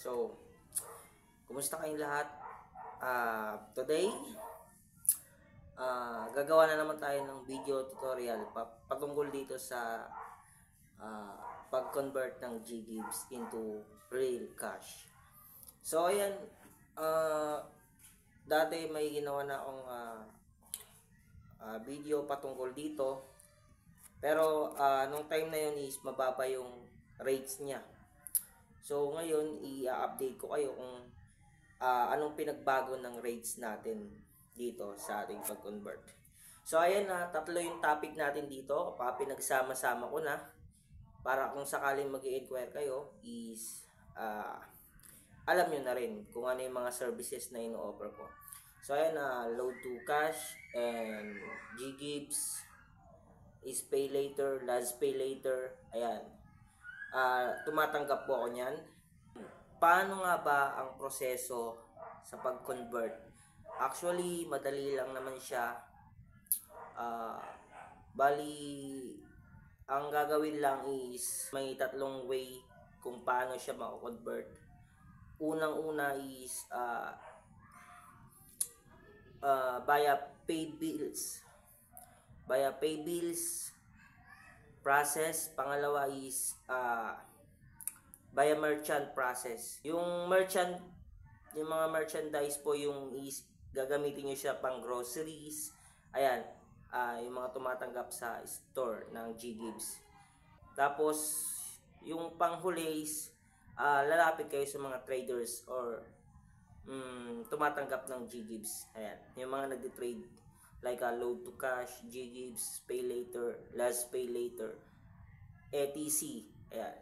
So, kumusta kayong lahat? Today, gagawa na naman tayo ng video tutorial patungkol dito sa pag-convert ng GGives into real cash. So, ayan, dati may ginawa na akong video patungkol dito. Pero, nung time na yun is mababa yung rates niya. So, ngayon, i-update ko kayo kung anong pinagbago ng rates natin dito sa ating pag-convert. So, ayan na, tatlo yung topic natin dito. Pinagsama-sama ko na para kung sakaling mag-i-inquire kayo is alam nyo na rin kung ano yung mga services na ino-offer ko. So, ayan na, load to cash and GGives is pay later, last pay later. Ayan. Tumatanggap po ako niyan. Paano nga ba ang proseso sa pag-convert? Actually, madali lang naman siya. Bali, ang gagawin lang is may tatlong way kung paano siya mako-convert. Unang-una is via pay bills. Via pay bills process. Pangalawa is via merchant process. Yung mga merchandise po yung is gagamitin nyo siya pang groceries. Ayan, yung mga tumatanggap sa store ng GGives. Tapos, yung panghuli is lalapit kayo sa mga traders or tumatanggap ng GGives. Ayan, yung mga nagde-trade like load to cash, GGives, pay later, last pay later, etc. Ayan.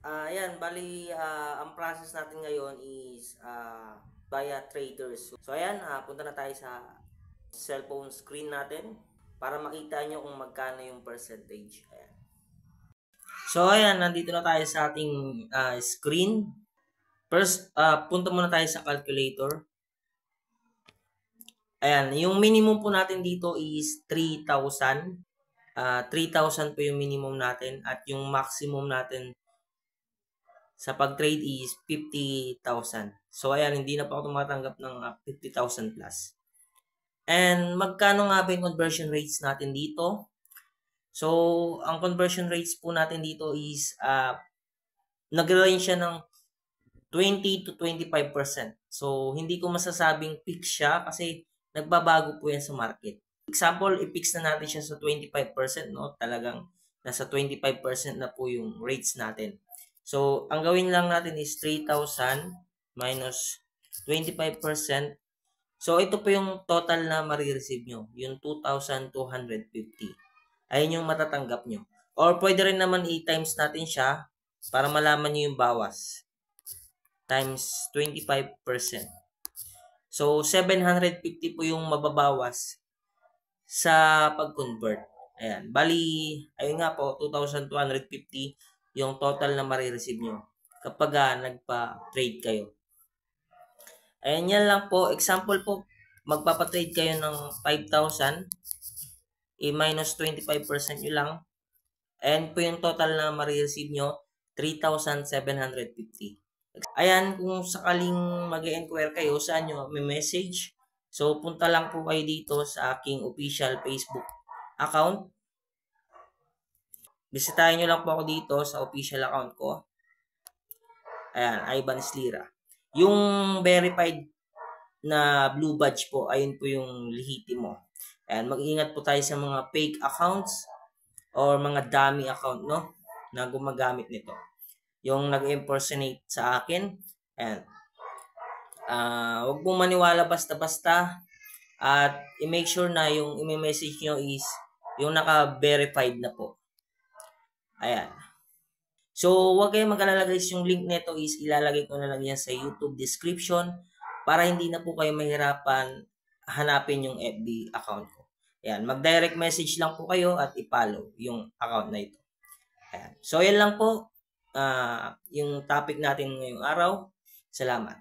Ayan, bali ang process natin ngayon is via traders. So ayan, punta na tayo sa cellphone screen natin para makita nyo kung magkano yung percentage. Ayan. So ayan, nandito na tayo sa ating screen. First, punta muna tayo sa calculator. Ayan, yung minimum po natin dito is 3,000. 3,000 po yung minimum natin at yung maximum natin sa pag-trade is 50,000. So ayan, hindi na pa ako tumatanggap ng 50,000 plus. And magkano nga ba yung conversion rates natin dito? So, ang conversion rates po natin dito is nag-range siya ng 20 to 25%. So, hindi ko masasabing fix siya kasi nagbabago po yan sa market. Example, i-fix na natin siya sa 25%, no? Talagang nasa 25% na po yung rates natin. So, ang gawin lang natin is 3,000 minus 25%. So, ito po yung total na marireceive nyo. Yung 2,250. Ayun yung matatanggap nyo. Or pwede rin naman i-times natin siya para malaman nyo yung bawas. Times 25%. So, 750 po yung mababawas sa pag-convert. Ayan. Bali, ayun nga po, 2,250 yung total na marireceive nyo kapag nagpa-trade kayo. Ayan, yan lang po. Example po, magpapatrade kayo ng 5,000, i-minus 25% nyo lang. Ayan po yung total na marireceive nyo, 3,750. Ayan, kung sakaling mag-e-inquire kayo, saan nyo may message. So, punta lang po kayo dito sa aking official Facebook account. Bisitahin nyo lang po ako dito sa official account ko. Ayan, Ivan Slira. Yung verified na blue badge po, ayun po yung lehitimo. Ayan, mag-ingat po tayo sa mga fake accounts or mga dummy account, no? Na gumagamit nito. Yung nag-impersonate sa akin. Ayan. Huwag pong maniwala basta-basta. At i-make sure na yung i-message nyo is yung naka-verified na po. Ayan. So, huwag kayong mag-alala guys. Yung link nito is ilalagay ko na lang yan sa YouTube description para hindi na po kayo mahirapan hanapin yung FB account ko. Ayan. Mag-direct message lang po kayo at i-follow yung account na ito. Ayan. So, yan lang po yung topic natin ngayong araw. Salamat.